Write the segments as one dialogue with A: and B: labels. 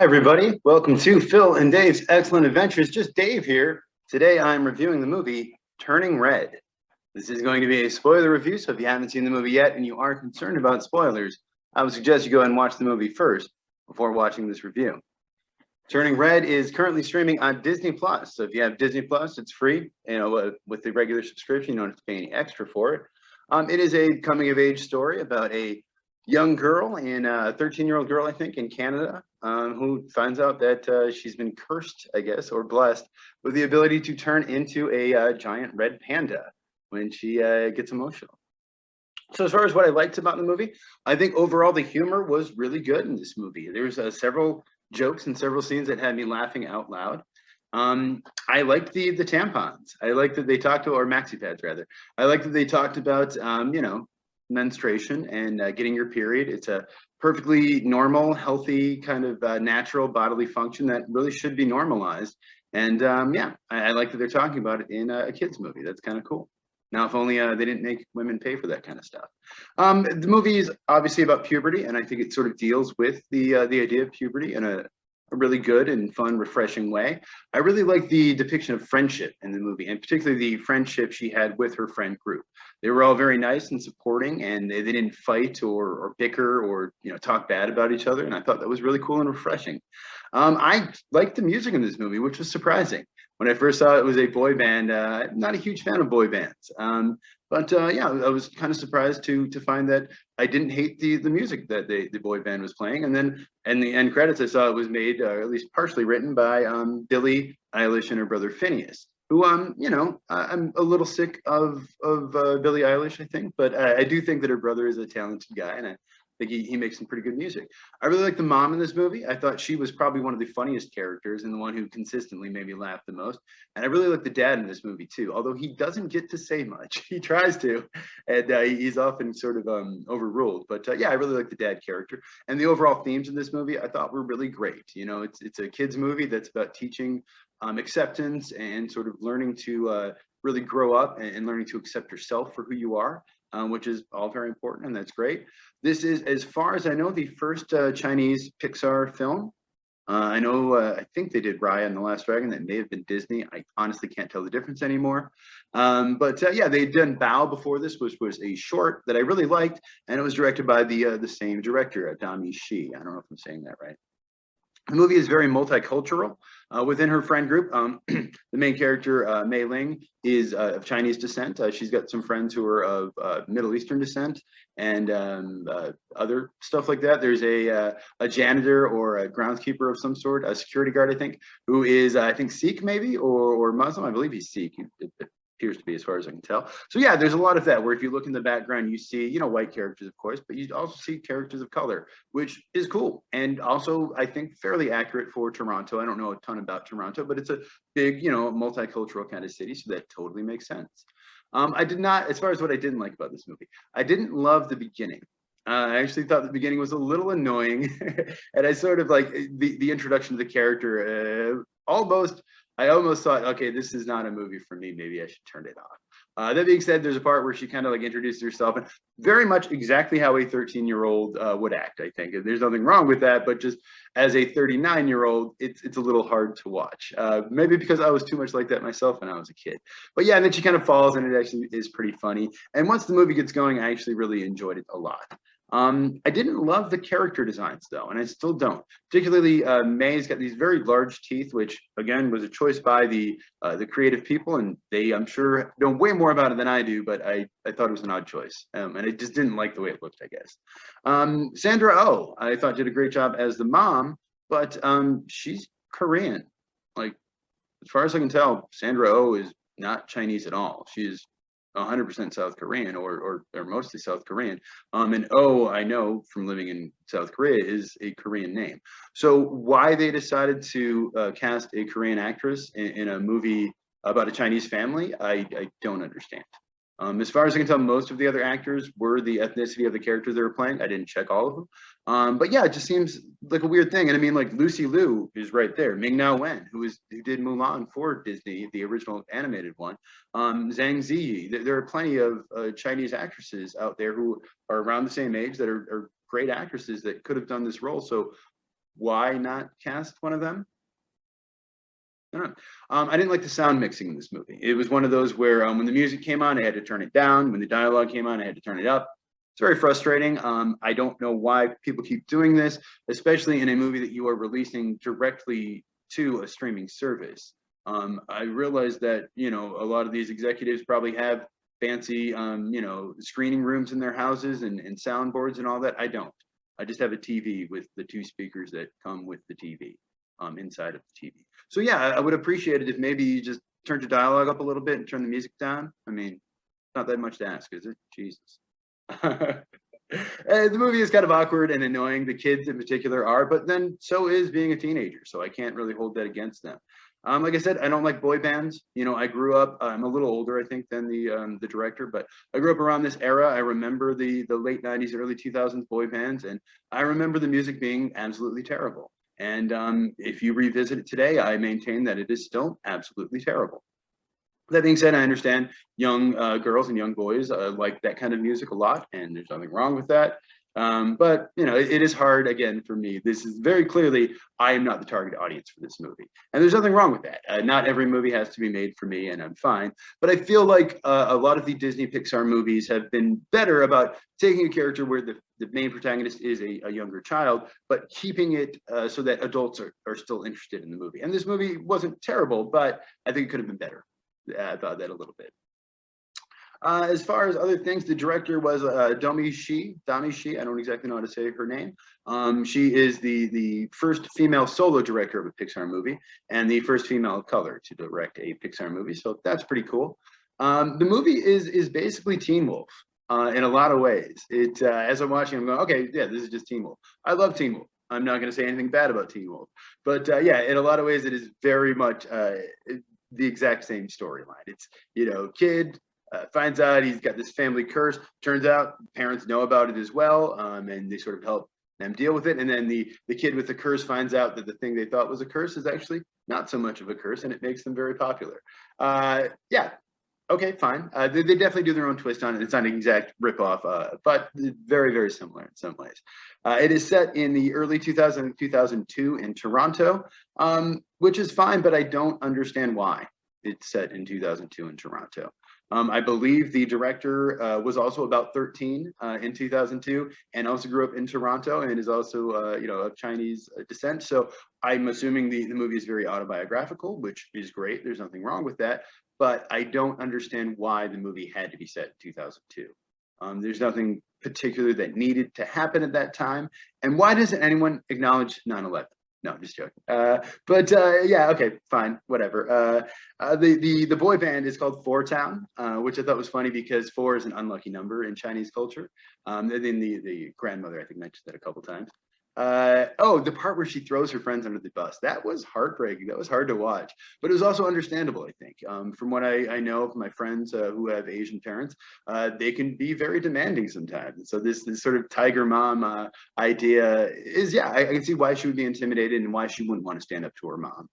A: Hi, everybody. Welcome to Phil and Dave's Excellent Adventures. Just Dave here. Today I'm reviewing the movie Turning Red. This is going to be a spoiler review, so if you haven't seen the movie yet and you are concerned about spoilers, I would suggest you go ahead and watch the movie first before watching this review. Turning Red is currently streaming on Disney Plus. So if you have Disney Plus, it's free. With the regular subscription, you don't have to pay any extra for it. It is a coming-of-age story about a young girl, and a 13-year-old girl, I think, in Canada, who finds out that she's been cursed, I guess, or blessed with the ability to turn into a giant red panda when she gets emotional. So as far as what I liked about the movie, I think overall the humor was really good in this movie. There's several jokes and several scenes that had me laughing out loud. I liked the tampons. I liked that they talked to, or maxi pads rather. I liked that they talked about, menstruation and getting your period. It's a perfectly normal, healthy, kind of natural bodily function that really should be normalized. And yeah, I like that they're talking about it in a kids movie. That's kind of cool. Now, if only they didn't make women pay for that kind of stuff. The movie is obviously about puberty, and I think it sort of deals with the idea of puberty in a really good and fun, refreshing way. I really like the depiction of friendship in the movie, and particularly the friendship she had with her friend group. They were all very nice and supporting, and they didn't fight or bicker or talk bad about each other. And I thought that was really cool and refreshing. I liked the music in this movie, which was surprising. When I first saw it was a boy band, I'm not a huge fan of boy bands. But yeah, I was kind of surprised to find that I didn't hate the music that the boy band was playing. And then in the end credits, I saw it was made, at least partially written by Billie Eilish and her brother Phineas, who I'm a little sick of Billie Eilish, I think, but I do think that her brother is a talented guy, and I think he makes some pretty good music. I really like the mom in this movie. I thought she was probably one of the funniest characters and the one who consistently made me laugh the most. And I really like the dad in this movie too, although he doesn't get to say much. He tries to, and he's often sort of overruled. But yeah, I really like the dad character, and the overall themes in this movie I thought were really great. It's a kids movie that's about teaching acceptance and sort of learning to really grow up and learning to accept yourself for who you are, which is all very important, and that's great. This is, as far as I know, the first Chinese Pixar film. I think they did Raya and the Last Dragon. That may have been Disney. I honestly can't tell the difference anymore. But yeah, they'd done Bao before this, which was a short that I really liked, and it was directed by the same director, Domee Shi. I don't know if I'm saying that right. The movie is very multicultural. Within her friend group, the main character, Meilin, is of Chinese descent. She's got some friends who are of Middle Eastern descent and other stuff like that. There's a janitor or a groundskeeper of some sort, a security guard, I think, who is, I think, Sikh maybe, or Muslim. I believe he's Sikh. It appears to be, as far as I can tell. So yeah, there's a lot of that, where if you look in the background, you see, white characters, of course, but you also see characters of color, which is cool. And also, I think, fairly accurate for Toronto. I don't know a ton about Toronto, but it's a big, multicultural kind of city, so that totally makes sense. I did not, as far as what I didn't like about this movie, I didn't love the beginning. I actually thought the beginning was a little annoying, and I sort of like the introduction to the character. I almost thought, okay, this is not a movie for me. Maybe I should turn it off. That being said, there's a part where she kind of like introduces herself, and very much exactly how a 13-year-old would act, I think. And there's nothing wrong with that, but just as a 39-year-old, it's a little hard to watch. Maybe because I was too much like that myself when I was a kid. But yeah, and then she kind of falls, and it actually is pretty funny. And once the movie gets going, I actually really enjoyed it a lot. I didn't love the character designs though, and I still don't. Particularly, May's got these very large teeth, which again was a choice by the creative people, and they, I'm sure, know way more about it than I do. But I thought it was an odd choice, and I just didn't like the way it looked, I guess. Sandra Oh, I thought did a great job as the mom, but she's Korean. Like, as far as I can tell, Sandra Oh is not Chinese at all. She's 100% South Korean, or mostly South Korean. And Oh, I know from living in South Korea, is a Korean name. So why they decided to cast a Korean actress in a movie about a Chinese family, I don't understand. As far as I can tell, most of the other actors were the ethnicity of the characters they were playing. I didn't check all of them. But yeah, it just seems like a weird thing. And I mean, like, Lucy Liu is right there. Ming-Na Wen, who did Mulan for Disney, the original animated one. Zhang Ziyi. There are plenty of Chinese actresses out there who are around the same age that are great actresses that could have done this role. So why not cast one of them? I don't know. I didn't like the sound mixing in this movie. It was one of those where when the music came on, I had to turn it down. When the dialogue came on, I had to turn it up. It's very frustrating. I don't know why people keep doing this, especially in a movie that you are releasing directly to a streaming service. I realize that, you know, a lot of these executives probably have fancy, you know, screening rooms in their houses and soundboards and all that. I don't. I just have a TV with the 2 speakers that come with the TV inside of the TV. So yeah, I would appreciate it if maybe you just turned your dialogue up a little bit and turn the music down. I mean, not that much to ask, is it? Jesus. The movie is kind of awkward and annoying. The kids in particular are, but then so is being a teenager. So I can't really hold that against them. Like I said, I don't like boy bands. You know, I grew up. I'm a little older, I think, than the director, but I grew up around this era. I remember the late '90s, early 2000s boy bands, and I remember the music being absolutely terrible. And if you revisit it today, I maintain that it is still absolutely terrible. That being said, I understand young girls and young boys like that kind of music a lot, and there's nothing wrong with that. But you know, it is hard again for me. This is very clearly I am not the target audience for this movie, and there's nothing wrong with that. Not every movie has to be made for me, and I'm fine. But I feel like a lot of the Disney Pixar movies have been better about taking a character where the main protagonist is a younger child, but keeping it so that adults are still interested in the movie. And this movie wasn't terrible, but I think it could have been better about that a little bit. As far as other things, the director was Domee Shi. I don't exactly know how to say her name. She is the first female solo director of a Pixar movie and the first female of color to direct a Pixar movie. So that's pretty cool. The movie is basically Teen Wolf in a lot of ways. As I'm watching, I'm going, okay, yeah, this is just Teen Wolf. I love Teen Wolf. I'm not going to say anything bad about Teen Wolf, but yeah, in a lot of ways, it is very much the exact same storyline. It's, you know, kid finds out he's got this family curse. Turns out parents know about it as well, and they sort of help them deal with it. And then the kid with the curse finds out that the thing they thought was a curse is actually not so much of a curse, and it makes them very popular. Yeah, okay, fine. They definitely do their own twist on it. It's not an exact ripoff, but very, very similar in some ways. It is set in the early 2002 in Toronto, which is fine, but I don't understand why it's set in 2002 in Toronto. I believe the director was also about 13 in 2002 and also grew up in Toronto and is also, you know, of Chinese descent. So I'm assuming the movie is very autobiographical, which is great. There's nothing wrong with that. But I don't understand why the movie had to be set in 2002. There's nothing particular that needed to happen at that time. And why doesn't anyone acknowledge 9/11? No, I'm just joking. Yeah, okay, fine, whatever. The boy band is called Four Town, which I thought was funny because 4 is an unlucky number in Chinese culture. And then the grandmother, I think, mentioned that a couple times. Oh, the part where she throws her friends under the bus, that was heartbreaking. That was hard to watch, but it was also understandable, I think. From what I know of my friends who have Asian parents, they can be very demanding sometimes. And so this sort of tiger mom idea is, yeah, I can see why she would be intimidated and why she wouldn't want to stand up to her mom.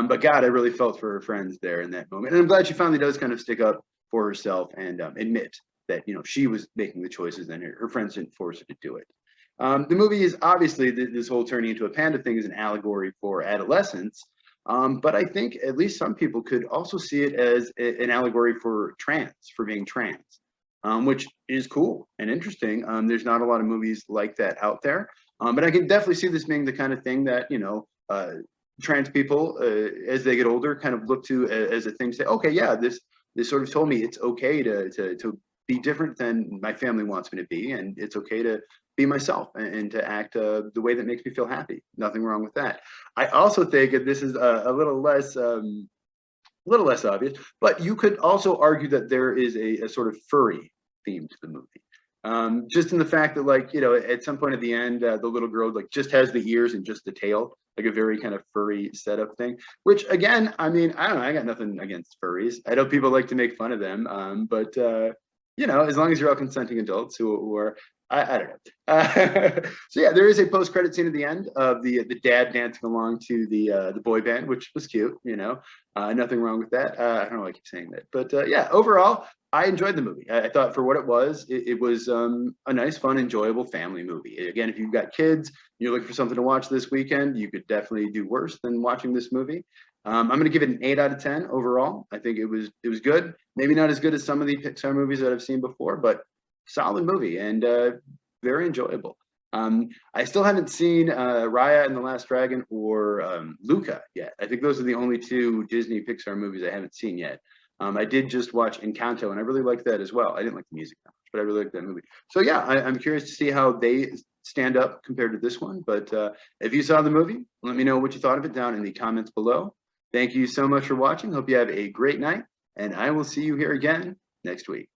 A: But God, I really felt for her friends there in that moment. And I'm glad she finally does kind of stick up for herself and admit that, you know, she was making the choices and her friends didn't force her to do it. The movie is obviously this whole turning into a panda thing is an allegory for adolescence, but I think at least some people could also see it as an allegory for being trans, which is cool and interesting. There's not a lot of movies like that out there, but I can definitely see this being the kind of thing that, you know, trans people as they get older kind of look to as a thing to say, okay, yeah, this sort of told me it's okay to be different than my family wants me to be, and it's okay to be myself and to act the way that makes me feel happy. Nothing wrong with that. I also think that this is a little less obvious, but you could also argue that there is a sort of furry theme to the movie. Just in the fact that, like, you know, at some point at the end, the little girl like just has the ears and just the tail, like a very kind of furry setup thing, which again, I mean, I don't know, I got nothing against furries. I know people like to make fun of them, but you know, as long as you're all consenting adults who are, I don't know. So yeah, there is a post-credit scene at the end of the dad dancing along to the boy band, which was cute. You know, nothing wrong with that. I don't know why I keep saying that, but yeah, overall, I enjoyed the movie. I thought for what it was a nice, fun, enjoyable family movie. Again, if you've got kids, you're looking for something to watch this weekend, you could definitely do worse than watching this movie. I'm going to give it an 8 out of 10 overall. I think it was good. Maybe not as good as some of the Pixar movies that I've seen before, but solid movie and very enjoyable. I still haven't seen Raya and the Last Dragon or Luca yet. I think those are the only two Disney Pixar movies I haven't seen yet. I did just watch Encanto, and I really liked that as well. I didn't like the music that much, but I really liked that movie. So yeah, I'm curious to see how they stand up compared to this one. But if you saw the movie, let me know what you thought of it down in the comments below. Thank you so much for watching. Hope you have a great night, and I will see you here again next week.